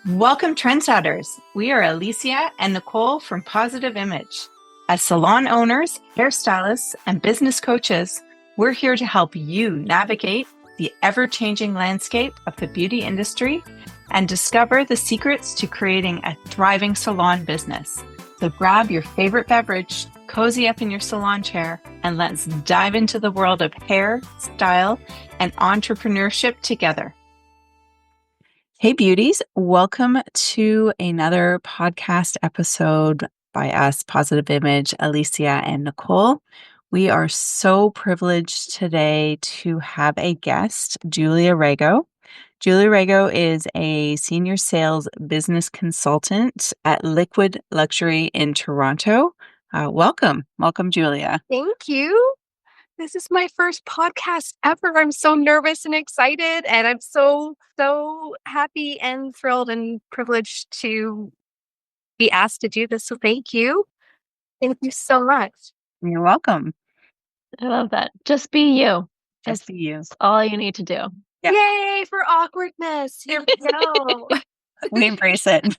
Welcome, trendsetters. We are Alicia and Nicole from Positive Image. As salon owners, hairstylists, and business coaches, we're here to help you navigate the ever-changing landscape of the beauty industry and discover the secrets to creating a thriving salon business. So grab your favorite beverage, cozy up in your salon chair, and let's dive into the world of hair, style, and entrepreneurship together. Hey beauties, welcome to another podcast episode by us, Positive Image, Alicia and Nicole. We are so privileged today to have a guest, Julia Rego. Julia Rego is a senior sales business consultant at Liquid Luxury in Toronto. Welcome, Julia. Thank you. This is my first podcast ever. I'm so nervous and excited, and I'm so happy and thrilled and privileged to be asked to do this. So thank you. Thank you so much. You're welcome. I love that. Just be you. Just be you. That's all you need to do. Yep. Yay for awkwardness. Here we go. We embrace it.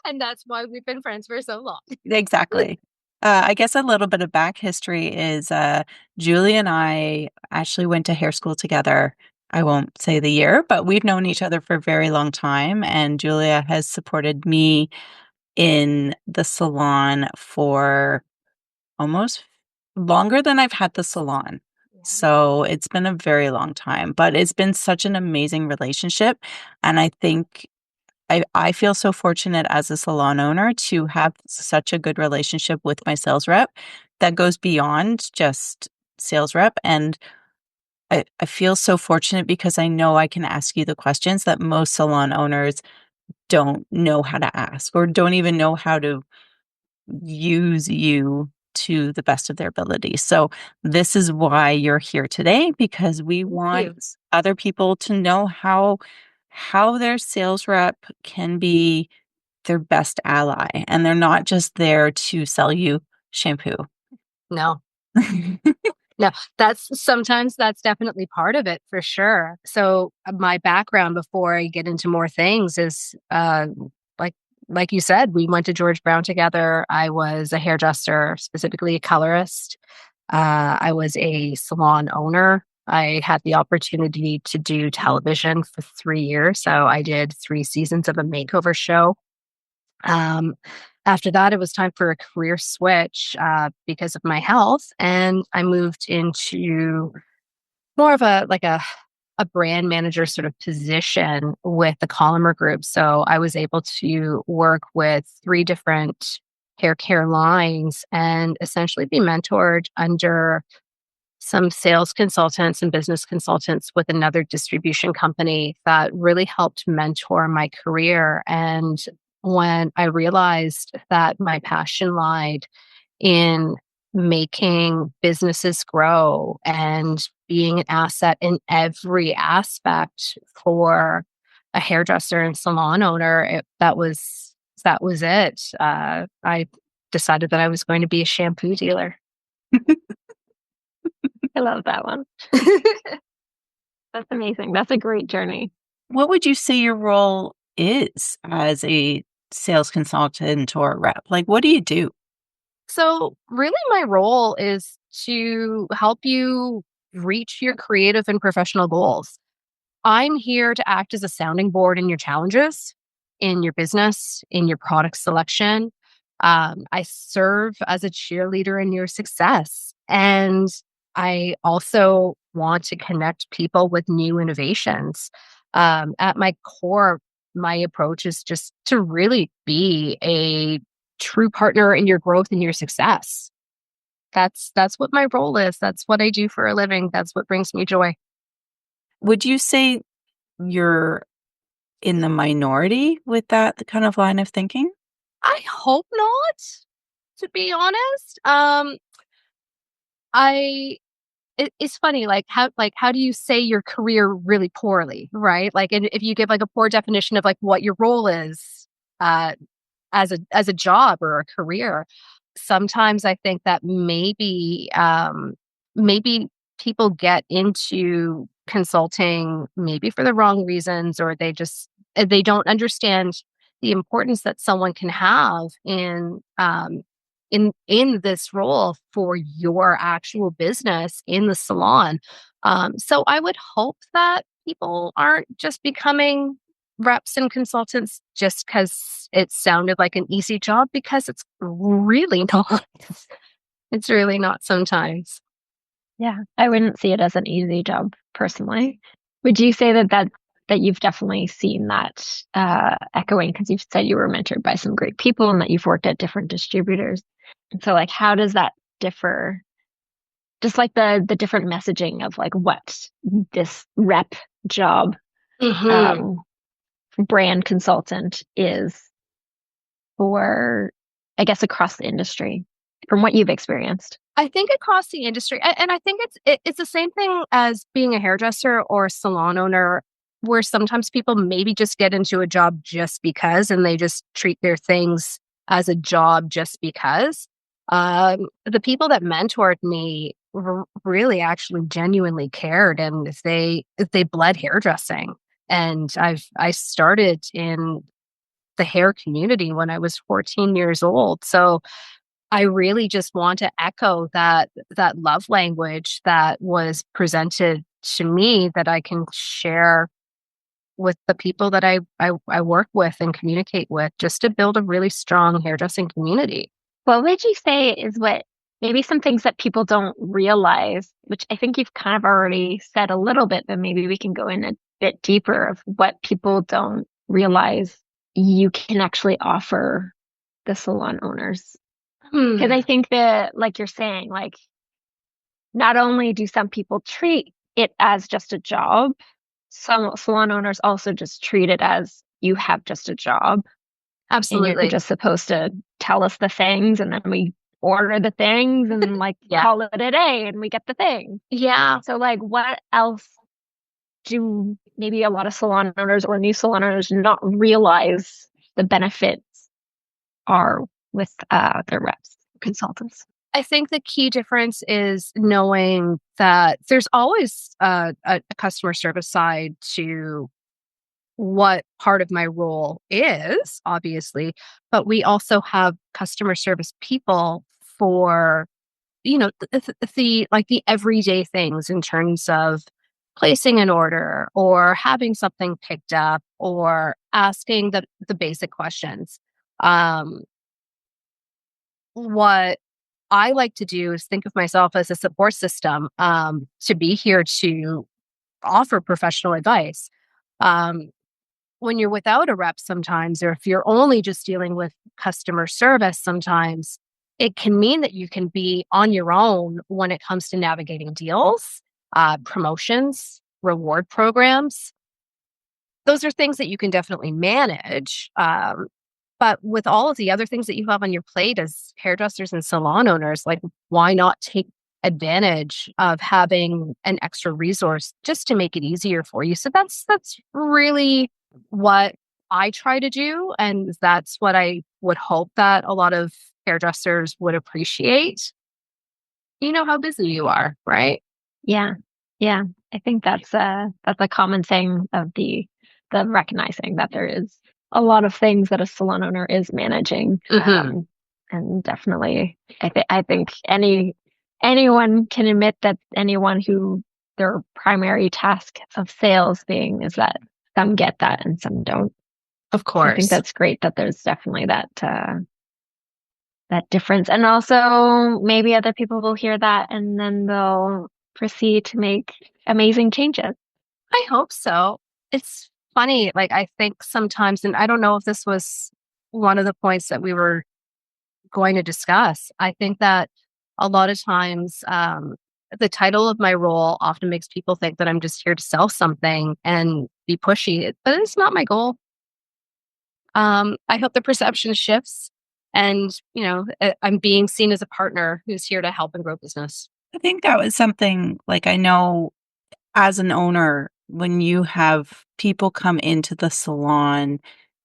And that's why we've been friends for so long. Exactly. I guess a little bit of back history is Julie and I actually went to hair school together. I won't say the year, but we've known each other for a very long time. And Julia has supported me in the salon for almost longer than I've had the salon. Yeah. So it's been a very long time, but it's been such an amazing relationship. And I think I feel so fortunate as a salon owner to have such a good relationship with my sales rep that goes beyond just sales rep. And I feel so fortunate because I know I can ask you the questions that most salon owners don't know how to ask or don't even know how to use you to the best of their ability. So this is why you're here today, because we want other people to know how their sales rep can be their best ally, and they're not just there to sell you shampoo. No. No, that's definitely part of it for sure. So my background before I get into more things is like you said, we went to George Brown together. I was a hairdresser, specifically a colorist. I was a salon owner. I had the opportunity to do television for 3 years. So I did 3 seasons of a makeover show. After that, it was time for a career switch because of my health. And I moved into more of a brand manager sort of position with the Colomer Group. So I was able to work with 3 different hair care lines and essentially be mentored under some sales consultants and business consultants with another distribution company that really helped mentor my career. And when I realized that my passion lied in making businesses grow and being an asset in every aspect for a hairdresser and salon owner, that was it. I decided that I was going to be a shampoo dealer. I love that one. That's amazing. That's a great journey. What would you say your role is as a sales consultant or rep? Like, what do you do? So really my role is to help you reach your creative and professional goals. I'm here to act as a sounding board in your challenges, in your business, in your product selection. I serve as a cheerleader in your success. And I also want to connect people with new innovations. At my core, my approach is just to really be a true partner in your growth and your success. That's what my role is. That's what I do for a living. That's what brings me joy. Would you say you're in the minority with that kind of line of thinking? I hope not, to be honest. It's funny, how do you say your career really poorly, right? Like, and if you give like a poor definition of like what your role is as a job or a career, sometimes I think that maybe people get into consulting maybe for the wrong reasons, or they just they don't understand the importance that someone can have in this role for your actual business in the salon. So I would hope that people aren't just becoming reps and consultants just because it sounded like an easy job, because it's really not. It's really not sometimes. Yeah, I wouldn't see it as an easy job personally. Would you say that you've definitely seen that echoing, because you've said you were mentored by some great people and that you've worked at different distributors. And so like how does that differ? Just like the different messaging of like what this rep job, Hmm. um, brand consultant is for, I guess, across the industry from what you've experienced. I think across the industry, and I think it's the same thing as being a hairdresser or a salon owner, where sometimes people maybe just get into a job just because, and they just treat their things as a job just because. The people that mentored me really actually genuinely cared, and if they bled hairdressing, and I started in the hair community when I was 14 years old, so I really just want to echo that love language that was presented to me, that I can share with the people that I work with and communicate with, just to build a really strong hairdressing community. What would you say is what maybe some things that people don't realize, which I think you've kind of already said a little bit, but maybe we can go in a bit deeper of what people don't realize you can actually offer the salon owners? Because Hmm. I think that, like you're saying, like not only do some people treat it as just a job, some salon owners also just treat it as you have just a job and you're Absolutely. just supposed to tell us the things and then we order the things and like Yeah. call it a day and we get the thing. Yeah. So like what else do maybe a lot of salon owners or new salon owners not realize the benefits are with their reps, consultants? I think the key difference is knowing that there's always a customer service side to what part of my role is, obviously, but we also have customer service people for, the everyday things in terms of placing an order or having something picked up or asking the basic questions. Um, what I like to do is think of myself as a support system, to be here to offer professional advice. Um, when you're without a rep sometimes, or if you're only just dealing with customer service sometimes, it can mean that you can be on your own when it comes to navigating deals, promotions, reward programs. Those are things that you can definitely manage. But with all of the other things that you have on your plate as hairdressers and salon owners, like, why not take advantage of having an extra resource just to make it easier for you? So that's really what I try to do, and that's what I would hope that a lot of hairdressers would appreciate. You know how busy you are, right? Yeah. Yeah. I think that's a common thing of the recognizing that there is a lot of things that a salon owner is managing. Hmm. And definitely I think anyone can admit that anyone who their primary task of sales being is that some get that and some don't. Of So I think course. that's great that there's definitely that difference. And also maybe other people will hear that and then they'll proceed to make amazing changes. I hope so. It's funny, like, I think sometimes, and I don't know if this was one of the points that we were going to discuss. I think that a lot of times, the title of my role often makes people think that I'm just here to sell something and be pushy, but it's not my goal. I hope the perception shifts, and I'm being seen as a partner who's here to help and grow business. I think that was something like I know as an owner, when you have people come into the salon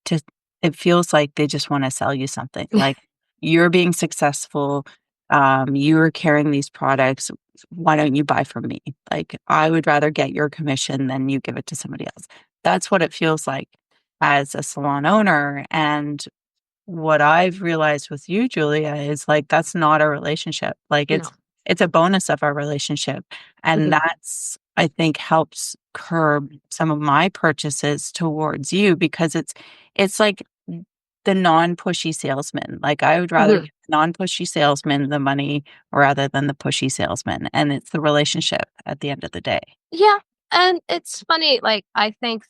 to it feels like they just wanna sell you something, like, "You're being successful, you're carrying these products, why don't you buy from me?" Like, "I would rather get your commission than you give it to somebody else." That's what it feels like. as a salon owner. And what I've realized with you, Julia, is like that's not a relationship. Like No. it's a bonus of our relationship. And Mhm. that's I think helps curb some of my purchases towards you because it's like the non-pushy salesman. Like I would rather Mhm. give the non-pushy salesman the money rather than the pushy salesman. And it's the relationship at the end of the day. Yeah. And it's funny, like I think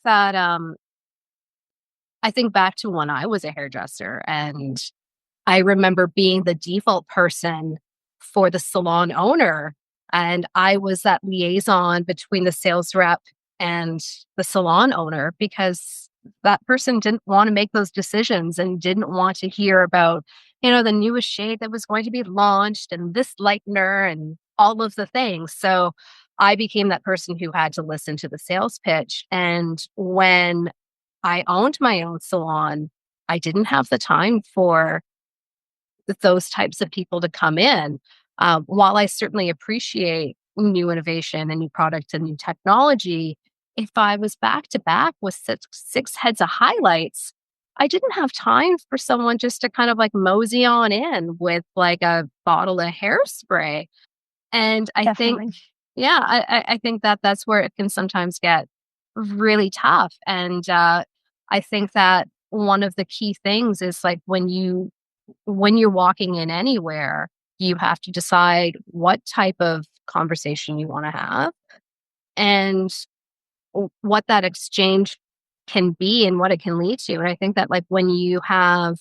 back to when I was a hairdresser, and I remember being the default person for the salon owner. And I was that liaison between the sales rep and the salon owner because that person didn't want to make those decisions and didn't want to hear about, the newest shade that was going to be launched and this lightener and all of the things. So I became that person who had to listen to the sales pitch. And when I owned my own salon, I didn't have the time for those types of people to come in. While I certainly appreciate new innovation and new products and new technology, if I was back to back with six heads of highlights, I didn't have time for someone just to kind of like mosey on in with like a bottle of hairspray. And I think, Definitely. yeah, I think that that's where it can sometimes get really tough. And I think that one of the key things is like when you're walking in anywhere, you have to decide what type of conversation you want to have and what that exchange can be and what it can lead to. And I think that like when you have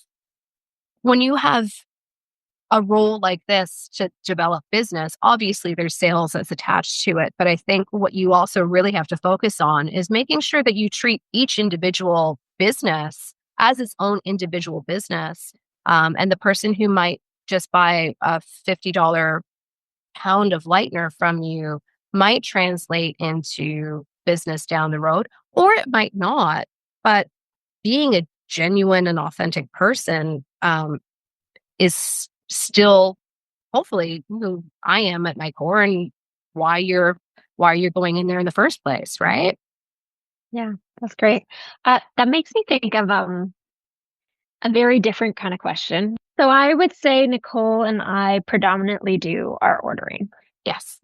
a role like this to develop business, obviously there's sales that's attached to it. But I think what you also really have to focus on is making sure that you treat each individual business as its own individual business. And the person who might just buy a $50 pound of lightener from you might translate into business down the road, or it might not. But being a genuine and authentic person is still hopefully who I am at my core and why you're going in there in the first place, right? Yeah, that's great. That makes me think of a very different kind of question. So I would say Nicole and I predominantly do our ordering. Yes.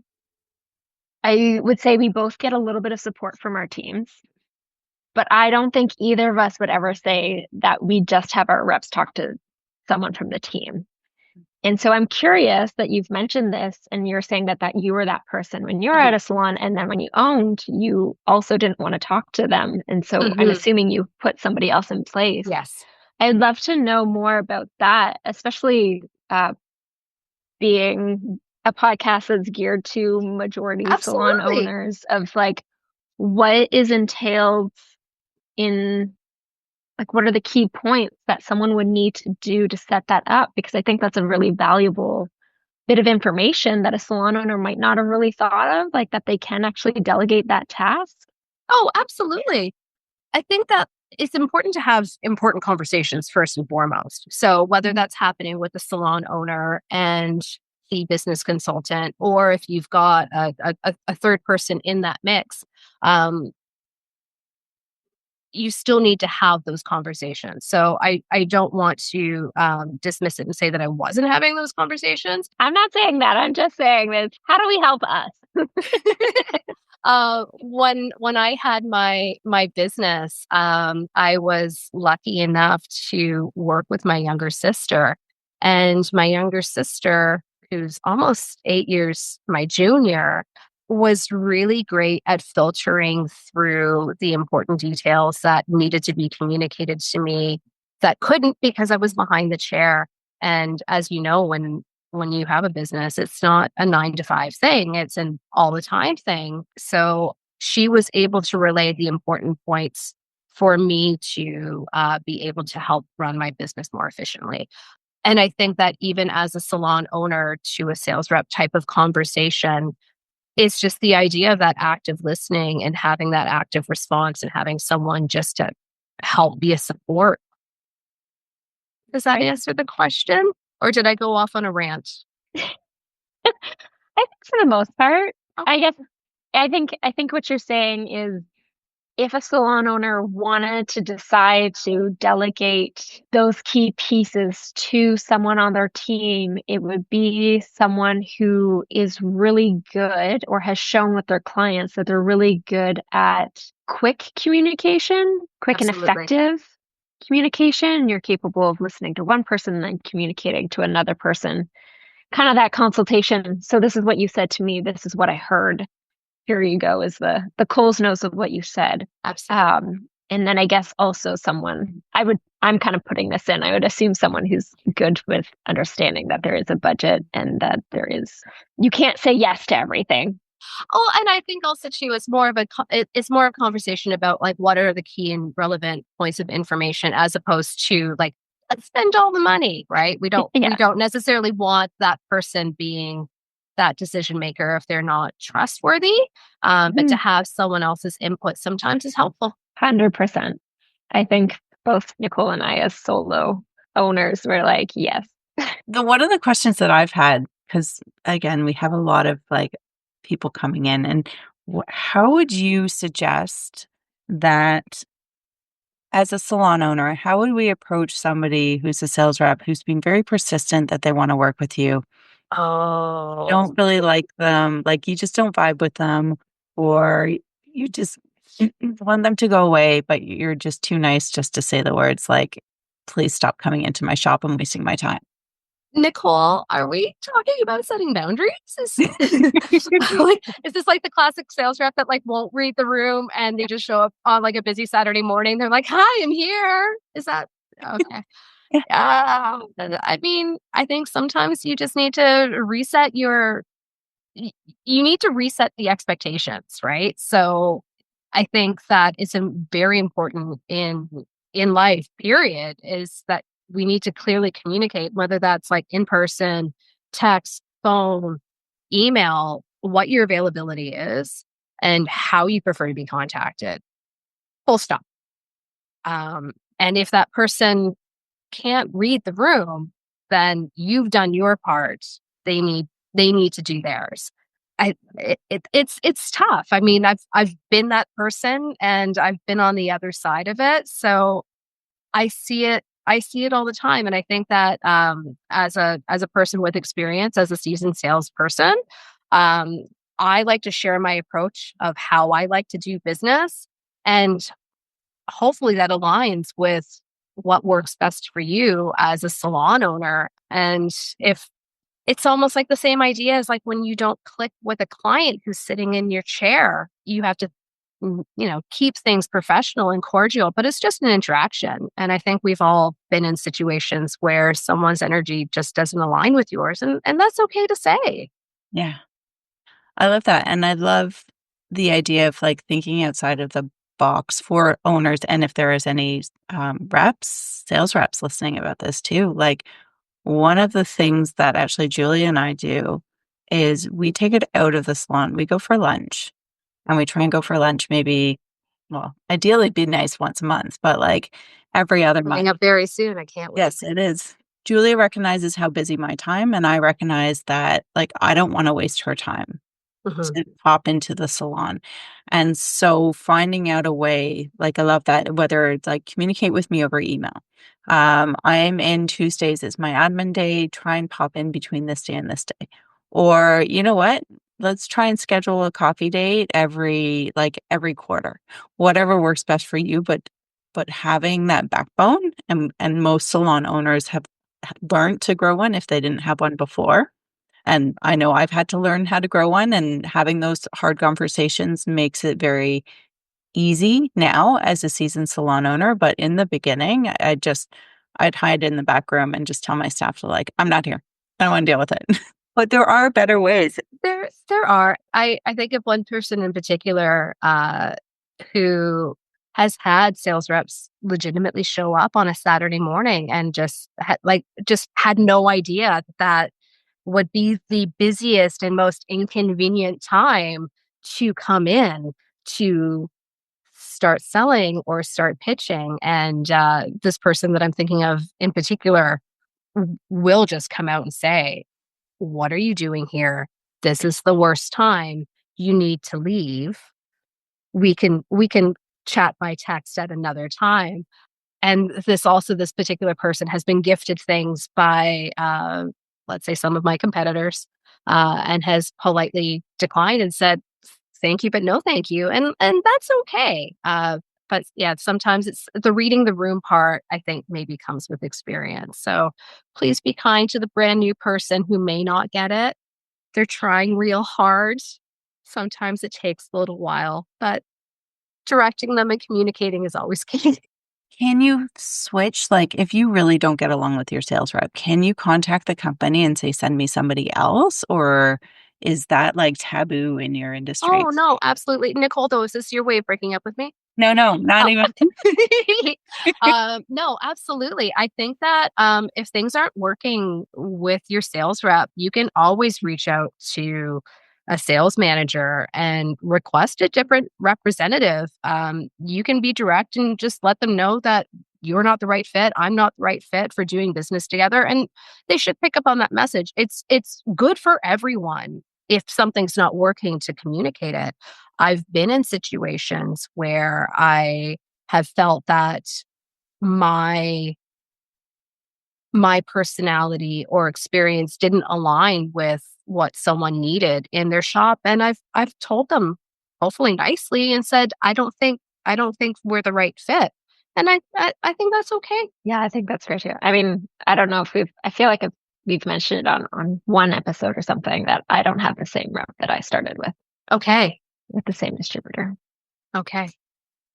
I would say we both get a little bit of support from our teams, but I don't think either of us would ever say that we just have our reps talk to someone from the team. And so I'm curious that you've mentioned this and you're saying that you were that person when you were Hmm. at a salon, and then when you owned, you also didn't want to talk to them. And so I'm Hmm. assuming you put somebody else in place. Yes. I'd love to know more about that, especially being a podcast that's geared to majority salon Absolutely. owners, of like what is entailed in, like, what are the key points that someone would need to do to set that up? Because I think that's a really valuable bit of information that a salon owner might not have really thought of, like that they can actually delegate that task. Oh, absolutely. I think that it's important to have important conversations first and foremost. So whether that's happening with the salon owner and the business consultant, or if you've got a third person in that mix, um, you still need to have those conversations. So I don't want to dismiss it and say that I wasn't having those conversations. I'm not saying that. I'm just saying this. How do we help us? When I had my business, I was lucky enough to work with my younger sister, and my younger sister, who's almost 8 years my junior, was really great at filtering through the important details that needed to be communicated to me that couldn't because I was behind the chair. And as you know, when you have a business, it's not a 9 to 5 thing, it's an all the time thing. So she was able to relay the important points for me to be able to help run my business more efficiently. And I think that even as a salon owner to a sales rep type of conversation, it's just the idea of that active listening and having that active response and having someone just to help be a support. Does that Right? answer the question? Or did I go off on a rant? I think for the most part, Oh, I guess I think what you're saying is if a salon owner wanted to decide to delegate those key pieces to someone on their team, it would be someone who is really good or has shown with their clients that they're really good at quick communication, quick and Absolutely. effective communication. You're capable of listening to one person and then communicating to another person. Kind of that consultation. So this is what you said to me. This is what I heard. Here you go is the Coles knows of what you said. Absolutely. And then I guess also I'm kind of putting this in. I would assume someone who's good with understanding that there is a budget and that you can't say yes to everything. Oh, and I think also too, it's more of a conversation about like what are the key and relevant points of information as opposed to like let's spend all the money, right? We Yeah. don't necessarily want that person being that decision maker if they're not trustworthy. But to have someone else's input sometimes is helpful. 100%. I think both Nicole and I, as solo owners, were like, yes. One of the questions that I've had, because again, we have a lot of like people coming in, and how would you suggest that as a salon owner, how would we approach somebody who's a sales rep who's being very persistent that they want to work with you? Oh, Don't really like them, like you just don't vibe with them, or you just want them to go away, but you're just too nice just to say the words like, please stop coming into my shop and wasting my time. Nicole, are we talking about setting boundaries? Is this like the classic sales rep that like won't read the room and they just show up on like a busy Saturday morning? They're like, "Hi, I'm here." Is that okay? Yeah. I mean, I think sometimes you just need to y- you need to reset the expectations, right? So I think that it's very important in life, period, is that we need to clearly communicate, whether that's like in person, text, phone, email, what your availability is and how you prefer to be contacted. Full stop. And if that person can't read the room, then you've done your part. They need they need to do theirs. It's tough. I mean, I've been that person and I've been on the other side of it. So I see it all the time. And I think that as a person with experience, as a seasoned salesperson, um, I like to share my approach of how I like to do business. And hopefully that aligns with what works best for you as a salon owner. And if it's almost like the same idea as like when you don't click with a client who's sitting in your chair, you have to, keep things professional and cordial, but it's just an interaction. And I think we've all been in situations where someone's energy just doesn't align with yours. And that's okay to say. Yeah. I love that, and I love the idea of, like, thinking outside of the box for owners, and if there is any, sales reps listening about this too, like, one of the things that actually Julie and I do is we take it out of the salon. We go for lunch, and we try and go for lunch maybe well, ideally, it'd be nice once a month, but, like, every other month. Coming up very soon. I can't wait. Yes, it is. Julia recognizes how busy my time, and I recognize that, like, I don't wanna waste her time Mhm. to pop into the salon. And so finding out a way, like I love that, whether it's like communicate with me over email. I'm in Tuesdays is my admin day. Try and pop in between this day and this day. Or you know what? Let's try and schedule a coffee date every quarter. Whatever works best for you, but having that backbone and most salon owners have learned to grow one if they didn't have one before, and I know I've had to learn how to grow one, and having those hard conversations makes it very easy now as a seasoned salon owner. But in the beginning, I'd hide in the back room and just tell my staff to like, I'm not here. I don't want to deal with it. But there are better ways. There are. I think of one person in particular who has had sales reps legitimately show up on a Saturday morning and just had no idea that would be the busiest and most inconvenient time to come in to start selling or start pitching. And this person that I'm thinking of in particular will just come out and say, "What are you doing here? This is the worst time. You need to leave. We can chat by text at another time. And this particular person has been gifted things by, let's say, some of my competitors, and has politely declined and said, "Thank you, but no, thank you," and that's okay. But yeah, sometimes it's the reading the room part. I think maybe comes with experience. So please be kind to the brand new person who may not get it. They're trying real hard. Sometimes it takes a little while, but directing them and communicating is always key. Can you switch, like, if you really don't get along with your sales rep, can you contact the company and say, "Send me somebody else," or is that, like, taboo in your industry? Oh, no, absolutely. Nicole, though, is this your way of breaking up with me? No, no, not Oh. even. No, absolutely. I think that if things aren't working with your sales rep, you can always reach out to a sales manager and request a different representative. You can be direct and just let them know that you're not the right fit. I'm not the right fit for doing business together, and they should pick up on that message. It's good for everyone if something's not working to communicate it. I've been in situations where I have felt that my my personality or experience didn't align with what someone needed in their shop, and I've told them, hopefully nicely, and said, I don't think we're the right fit." And I think that's okay. Yeah, I think that's fair too. I mean, I don't know if I feel like we've mentioned it on one episode or something that I don't have the same rep that I started Okay. with the same distributor. Okay.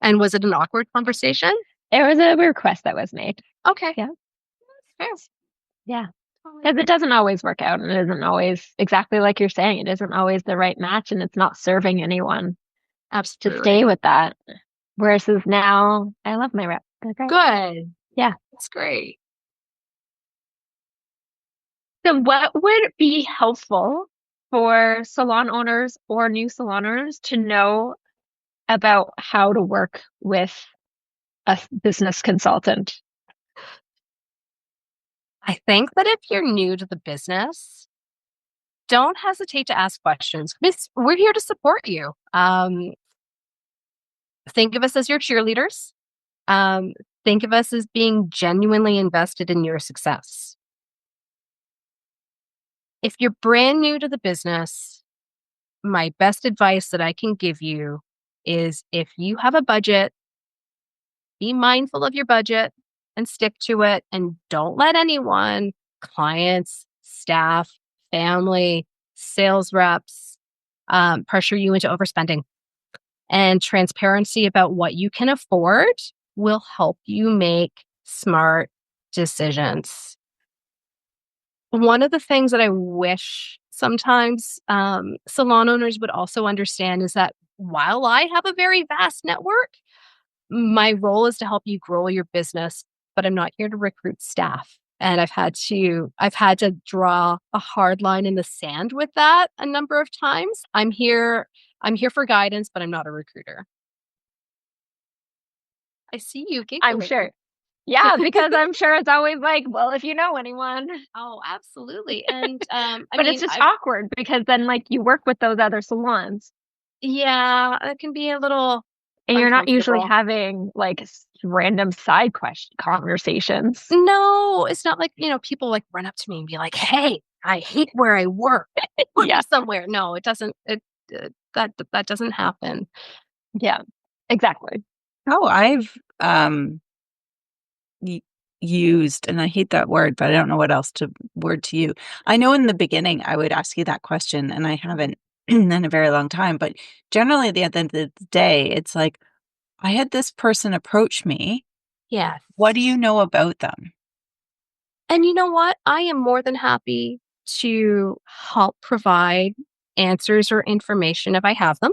And was it an awkward conversation? It was a request that was made. Okay. Yeah. Fair. Yeah. Totally Because it fair. doesn't always work out and it isn't always exactly like you're saying. It isn't always the right match and it's not serving anyone to Absolutely. stay with that. Whereas now, I love my rep. They're great. Good. Yeah. That's great. So what would be helpful for salon owners or new salon owners to know about how to work with a business consultant? I think that if you're new to the business, don't hesitate to ask questions. We're here to support you. Think of us as your cheerleaders. Um, think of us as being genuinely invested in your success. If you're brand new to the business, my best advice that I can give you is if you have a budget, be mindful of your budget and stick to it. And don't let anyone, clients, staff, family, sales reps, pressure you into overspending. And transparency about what you can afford will help you make smart decisions. One of the things that I wish sometimes salon owners would also understand is that while I have a very vast network, my role is to help you grow your business, but I'm not here to recruit staff. And I've had to draw a hard line in the sand with that a number of times. I'm here for guidance, but I'm not a recruiter. I see you I'm giggling. sure. Yeah, because I'm sure it's always like, well, if you know anyone. Oh, absolutely. And I But it's mean, just I awkward because then like you work with those other salons yeah, it can be a little and you're not usually uncomfortable. having like random side question conversations. No, it's not like, people like run up to me and be like, "Hey, I hate where I work. Put me Yeah. somewhere." No, it doesn't. That doesn't happen. Yeah. Exactly. Oh, I've, y used, and I hate that word, but I don't know what else to word to you. I know in the beginning, I would ask you that question, and I haven't in a very long time, but generally, at the end of the day, it's like, "I had this person approach me. Yes. What do you know about them?" And you know what? I am more than happy to help provide answers or information if I have them.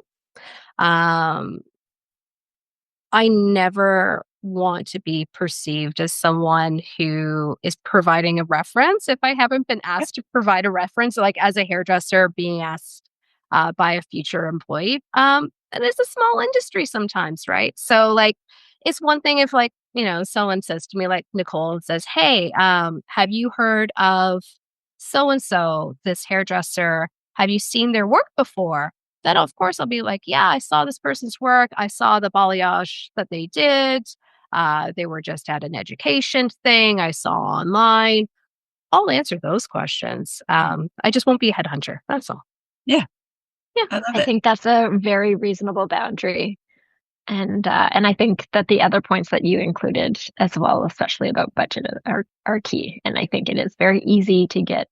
Um, I never want to be perceived as someone who is providing a reference if I haven't been asked to provide a reference, like as a hairdresser being asked by a future employee. And it's a small industry sometimes, right? So, like, it's one thing if, like, someone says to me, like Nicole, and says, "Hey, have you heard of so and so, this hairdresser? Have you seen their work before?" then of course I'll be like, yeah, I saw this person's work. I saw the balayage that they did. They were just at an education thing I saw online. I'll answer those questions. I just won't be a headhunter. That's all. Yeah, Yeah, I love I it. think that's a very reasonable boundary. And I think that the other points that you included as well, especially about budget, are key. And I think it is very easy to get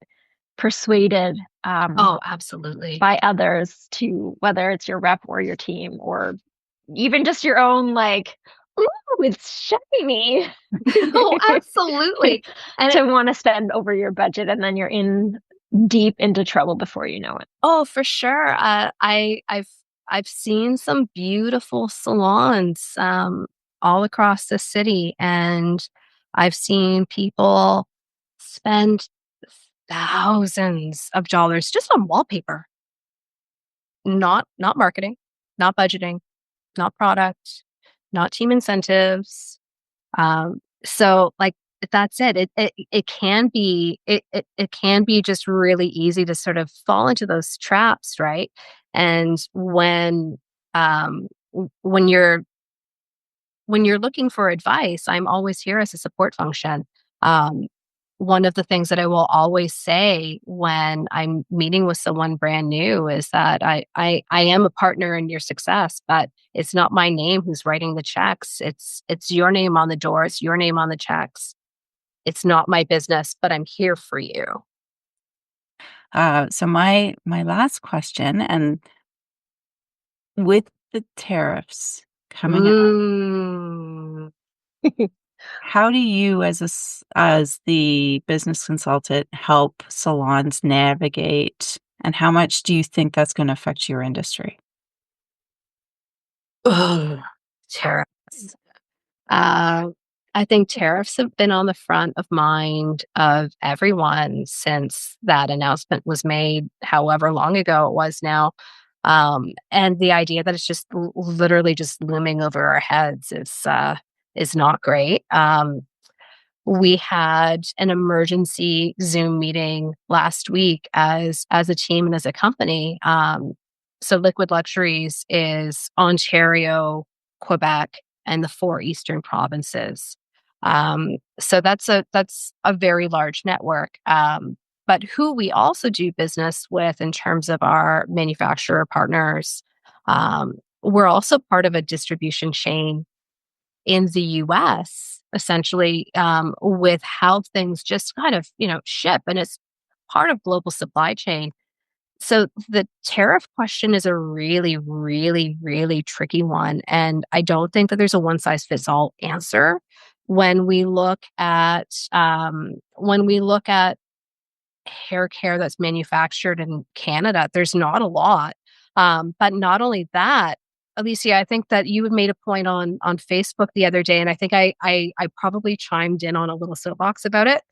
persuaded Oh, absolutely. by others to whether it's your rep or your team or even just your own like, ooh, it's shiny Oh, absolutely. And to want to spend over your budget and then you're in deep into trouble before you know it. oh, for sure. I've seen some beautiful salons all across the city, and I've seen people spend thousands of dollars just on wallpaper, not marketing, not budgeting, not product, not team incentives. So like that's it. It can be it can be just really easy to sort of fall into those traps, right? And when you're looking for advice, I'm always here as a support function. Um, one of the things that I will always say when I'm meeting with someone brand new is that I am a partner in your success, but it's not my name who's writing the checks. It's your name on the door. It's your name on the checks. It's not my business, but I'm here for you. So my last question, and with the tariffs coming up, Mm. how do you, as the business consultant, help salons navigate, and how much do you think that's going to affect your industry? Ugh, tariffs. Uh, I think tariffs have been on the front of mind of everyone since that announcement was made, however long ago it was now. And the idea that it's just literally just looming over our heads is not great. We had an emergency Zoom meeting last week as a team and as a company. So Liquid Luxuries is Ontario, Quebec, and the four eastern provinces. So that's a very large network. But who we also do business with in terms of our manufacturer partners, we're also part of a distribution chain in the US, essentially, with how things just kind of, ship, and it's part of global supply chain. So the tariff question is a really, really, really tricky one. And I don't think that there's a one size fits all answer when we look at hair care that's manufactured in Canada. There's not a lot. But not only that, Alicia, I think that you had made a point on Facebook the other day, and I think I probably chimed in on a little soapbox about it.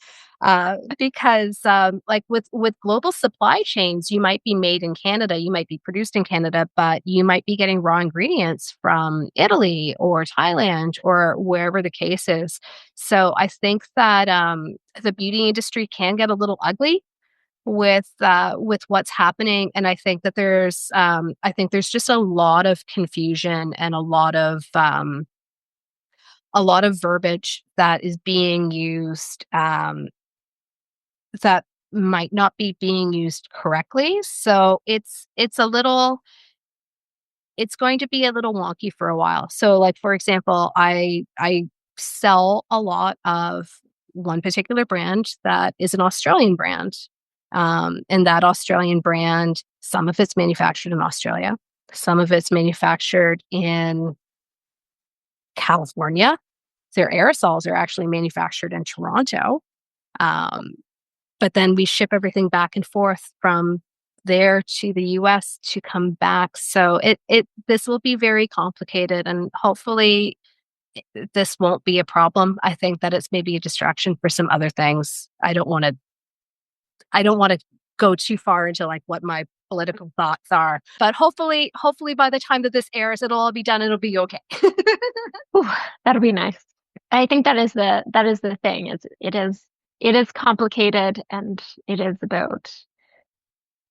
Because like with global supply chains, you might be made in Canada, you might be produced in Canada, but you might be getting raw ingredients from Italy or Thailand or wherever the case is. So I think that the beauty industry can get a little ugly with what's happening, and I think there's just a lot of confusion and a lot of verbiage that is being used that might not be being used correctly. So it's going to be a little wonky for a while. So like for example, I sell a lot of one particular brand that is an Australian brand. And that Australian brand, some of it's manufactured in Australia, some of it's manufactured in California. Their aerosols are actually manufactured in Toronto. Um, but then we ship everything back and forth from there to the US to come back. So this will be very complicated, and hopefully this won't be a problem. I think that it's maybe a distraction for some other things. I don't want to go too far into like what my political thoughts are, but hopefully by the time that this airs, it'll all be done. It'll be okay. Ooh, that'll be nice. I think that is the thing. It is complicated and it is about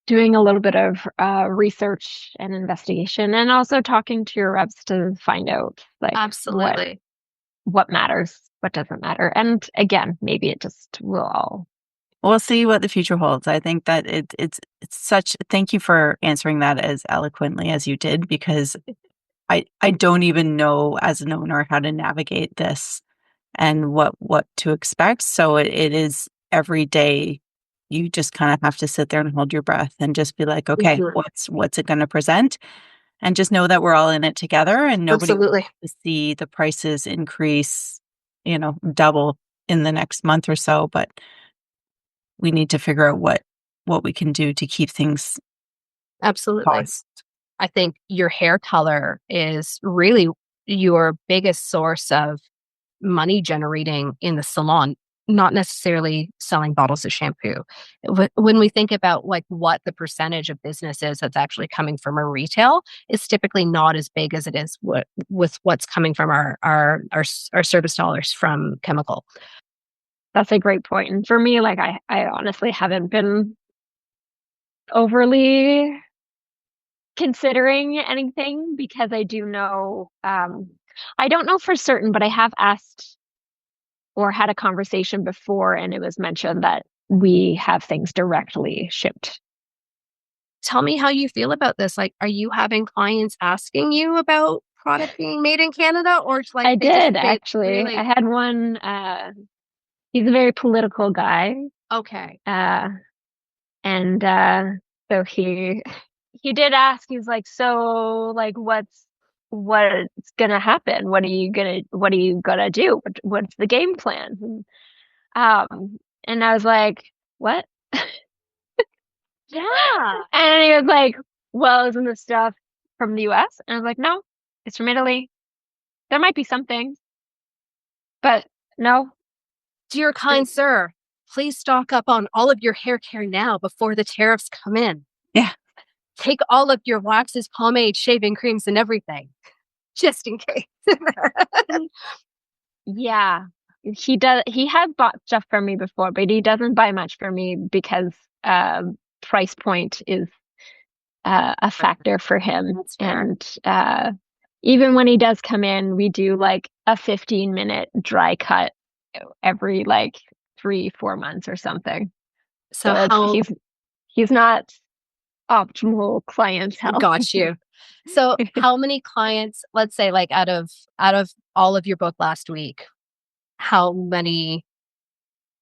doing a little bit of research and investigation, and also talking to your reps to find out like Absolutely. what matters, what doesn't matter. And again, maybe it just will all. We'll see what the future holds. I think that it's such thank you for answering that as eloquently as you did, because I don't even know as an owner how to navigate this and what to expect. So it is every day you just kind of have to sit there and hold your breath and just be like, okay, Mhm. what's it going to present? And just know that we're all in it together and nobody Absolutely. wants to see the prices increase, double in the next month or so, but we need to figure out what we can do to keep things Absolutely. cost. I think your hair color is really your biggest source of money generating in the salon, not necessarily selling bottles of shampoo. When we think about like what the percentage of business is that's actually coming from our retail, it's typically not as big as it is with what's coming from our service dollars from chemical. That's a great point. And for me, like I honestly haven't been overly considering anything because I do know, I don't know for certain, but I have asked or had a conversation before, and it was mentioned that we have things directly shipped. Tell me how you feel about this. Like, are you having clients asking you about product being made in Canada, or it's like I they just did they actually. I really had one, he's a very political guy. okay? Uh, and so he did ask, he's like, so like what's gonna happen? What are you gonna do? What's the game plan? And I was like, what? Yeah. And he was like, well, isn't this stuff from the US? And I was like, no, it's from Italy. There might be something, but no. Dear kind sir, please stock up on all of your hair care now before the tariffs come in. Yeah. Take all of your waxes, pomades, shaving creams, and everything, just in case. Yeah. He had bought stuff from me before, but he doesn't buy much from me because price point is a factor for him. That's fair. And even when he does come in, we do like a 15-minute dry cut every like 3-4 months or something. So So how he's not optimal clientele. got you? So how many clients, let's say like out of all of your book last week, how many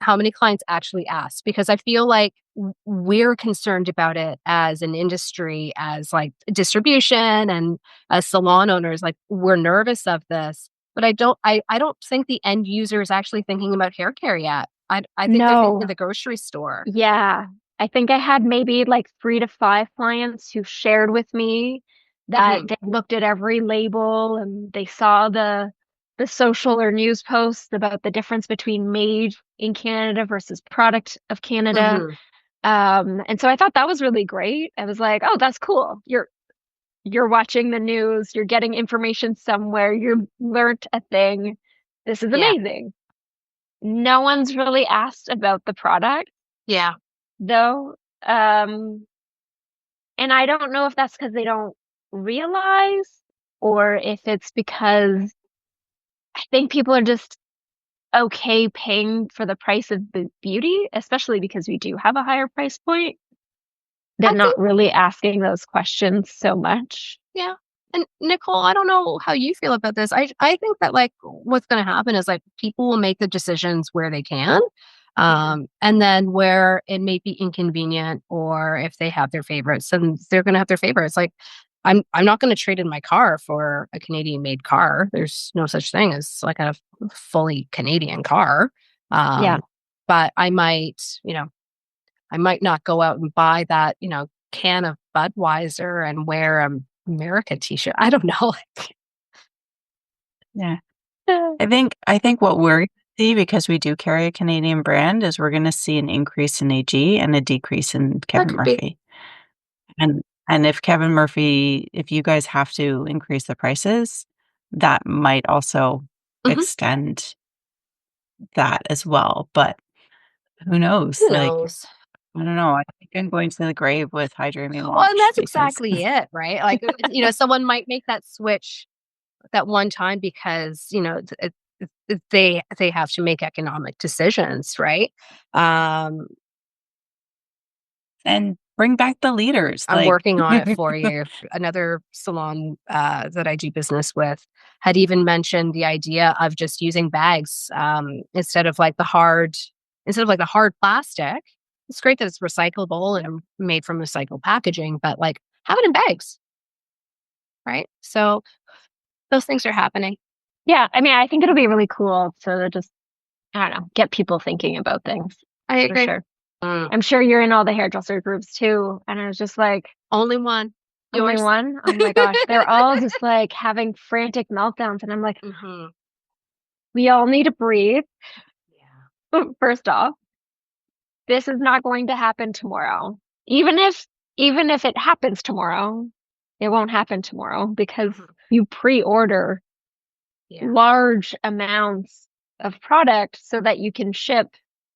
how many clients actually asked? Because I feel like we're concerned about it as an industry, as like distribution and as salon owners, like we're nervous of this. But I don't think the end user is actually thinking about hair care yet. I think they're thinking No. of the grocery store. Yeah. I think I had maybe like 3 to 5 clients who shared with me that Mhm. they looked at every label and they saw the social or news posts about the difference between made in Canada versus product of Canada. Mhm. And so I thought that was really great. I was like, oh, that's cool. You're watching the news, you're getting information somewhere, you learned a thing. This is Yeah. amazing. No one's really asked about the product Yeah. though. And I don't know if that's because they don't realize or if it's because I think people are just okay paying for the price of the beauty, especially because we do have a higher price point. They're I not think really asking those questions so much. yeah. And Nicole, I don't know how you feel about this. I think that like what's going to happen is like people will make the decisions where they can. And then where it may be inconvenient or if they have their favorites, then they're going to have their favorites. Like I'm not going to trade in my car for a Canadian made car. There's no such thing as like a fully Canadian car. Yeah. Um, but I might not go out and buy that, can of Budweiser and wear a America t-shirt. I don't know. Yeah. I think what we're gonna see, because we do carry a Canadian brand, is we're gonna see an increase in AG and a decrease in That Kevin could be. Murphy. And if you guys have to increase the prices, that might also Mhm. extend that as well. But who knows? Who Like, knows? I don't know. I think I'm going to the grave with High Dreaming Well, and Wash that's because exactly it, right? Like, someone might make that switch that one time because, they have to make economic decisions, right? Um, and bring back the leaders. I'm Like, working on it for you. Another salon that I do business with had even mentioned the idea of just using bags instead of like the hard plastic. It's great that it's recyclable and made from recycled packaging, but like have it in bags, right? So those things are happening. Yeah, I mean, I think it'll be really cool to just, I don't know, get people thinking about things I for agree. sure. I'm sure you're in all the hairdresser groups too. And I was just like, Only one. only Yours. one? Oh my gosh. They're all just like having frantic meltdowns. And I'm like, Hmm. we all need to breathe. Yeah. First off, this is not going to happen tomorrow. Even if even if it happens tomorrow, it won't happen tomorrow because Mhm. you pre-order Yeah. large amounts of product so that you can ship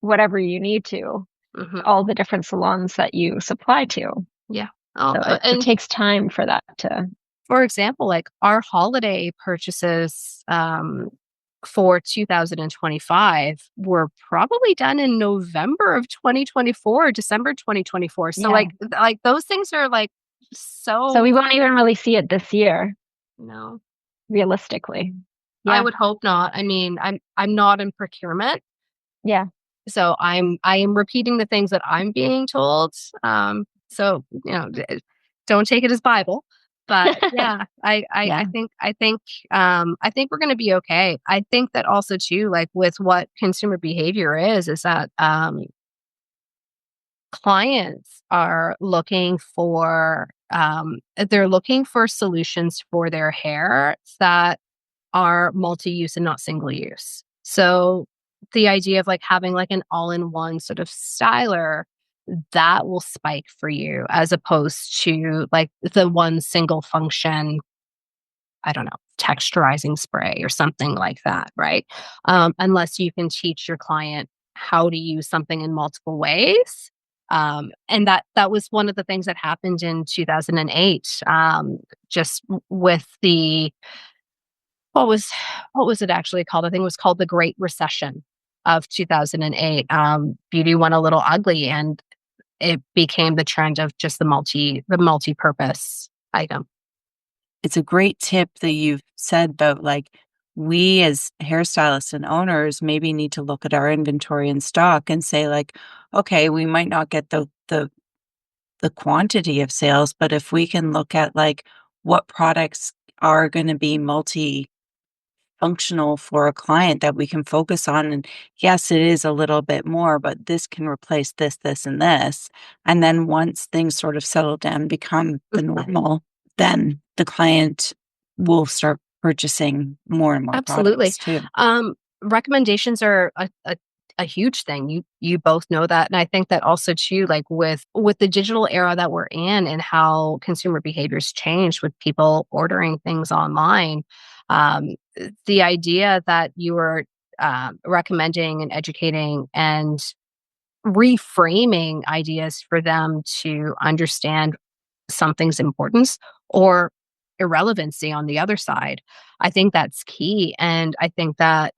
whatever you need to Hmm. all the different salons that you supply to. Yeah. Oh, So it and takes time for that to, for example, like our holiday purchases for 2025 were probably done in November of 2024, December 2024. So yeah. like those things are like So we so won't even really see it this year, no. realistically. I Yeah. would hope not. I mean, I'm not in procurement, Yeah. so I am repeating the things that I'm being told. So don't take it as Bible, but yeah, Yeah. I think we're going to be okay. I think that also too, like with what consumer behavior is that clients are looking for they're looking for solutions for their hair that are multi-use and not single use. So the idea of like having like an all-in-one sort of styler that will spike for you as opposed to like the one single function, I don't know, texturizing spray or something like that, right? Unless you can teach your client how to use something in multiple ways. And that was one of the things that happened in 2008, just with the what was it actually called? I think it was called the Great Recession of 2008. Beauty went a little ugly, and it became the trend of just the multi-purpose item. it's a great tip that you've said about like we as hairstylists and owners maybe need to look at our inventory and stock and say like, okay, we might not get the quantity of sales, but if we can look at like what products are going to be functional for a client that we can focus on. And yes, it is a little bit more, but this can replace this, this, and this. And then once things sort of settle down, become the normal, then the client will start purchasing more and more Absolutely. products too. Recommendations are a huge thing. You both know that. And I think that also too, like with the digital era that we're in and how consumer behaviors changed with people ordering things online, the idea that you are recommending and educating and reframing ideas for them to understand something's importance or irrelevancy on the other side. I think that's key. And I think the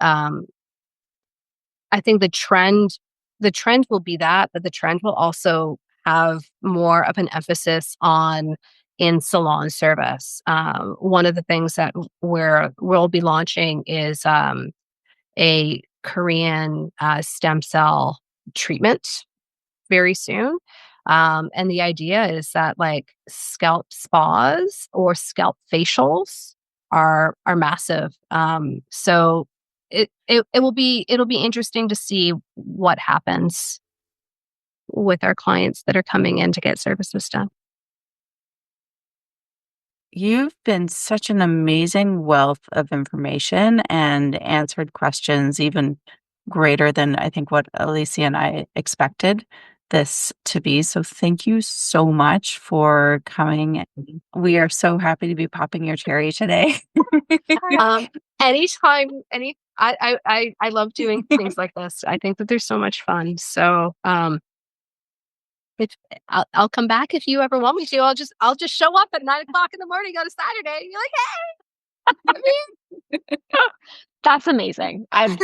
trend will be that, but the trend will also have more of an emphasis on in salon service. One of the things that we'll be launching is a Korean stem cell treatment very soon. And the idea is that like scalp spas or scalp facials are massive. So it'll be interesting to see what happens with our clients that are coming in to get services done. You've been such an amazing wealth of information and answered questions even greater than I think what Alicia and I expected this to be. So thank you so much for coming. We are so happy to be popping your cherry today. Um, anytime, I love doing things like this. I think that they're so much fun. So I'll come back if you ever want me to. I'll just show up at 9:00 in the morning on a Saturday. And you're like, hey, That's amazing. I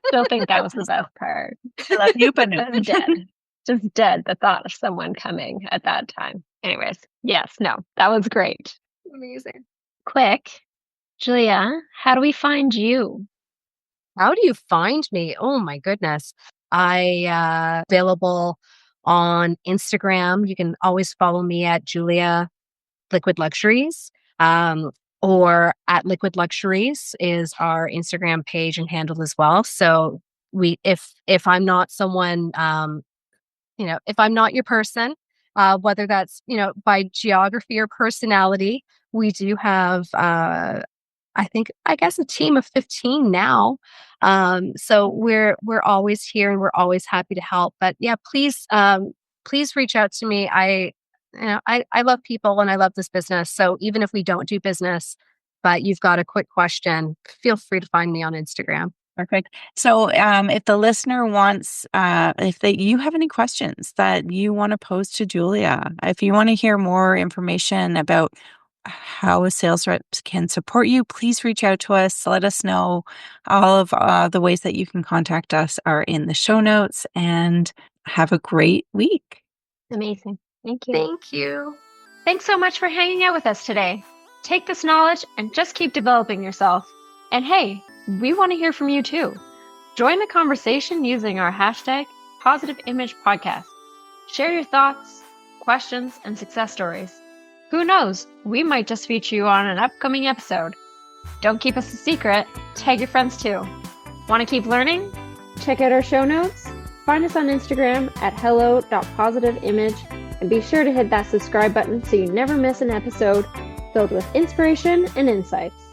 still think that was the best part. I love you, but no. Just dead. Just dead, the thought of someone coming at that time. Anyways, yes, no, that was great. amazing. Quick, Julia, how do we find you? How do you find me? Oh my goodness. I available on Instagram. You can always follow me at Julia Liquid Luxuries. Or at Liquid Luxuries is our Instagram page and handle as well. So if I'm not someone, if I'm not your person, whether that's, by geography or personality, we do have, I guess a team of 15 now. So we're always here and we're always happy to help. But yeah, please reach out to me. I love people and I love this business. So even if we don't do business, but you've got a quick question, feel free to find me on Instagram. Perfect. So, if the listener wants, you have any questions that you want to pose to Julia, if you want to hear more information about how a sales rep can support you, please reach out to us. Let us know. All of the ways that you can contact us are in the show notes. And have a great week. Amazing. Thank you. Thank you. Thanks so much for hanging out with us today. Take this knowledge and just keep developing yourself. And hey, we want to hear from you too. Join the conversation using our hashtag #PositiveImagePodcast. Share your thoughts, questions, and success stories. Who knows? We might just feature you on an upcoming episode. Don't keep us a secret. Tag your friends too. Want to keep learning? Check out our show notes. Find us on Instagram at hello.positiveimage and be sure to hit that subscribe button so you never miss an episode filled with inspiration and insights.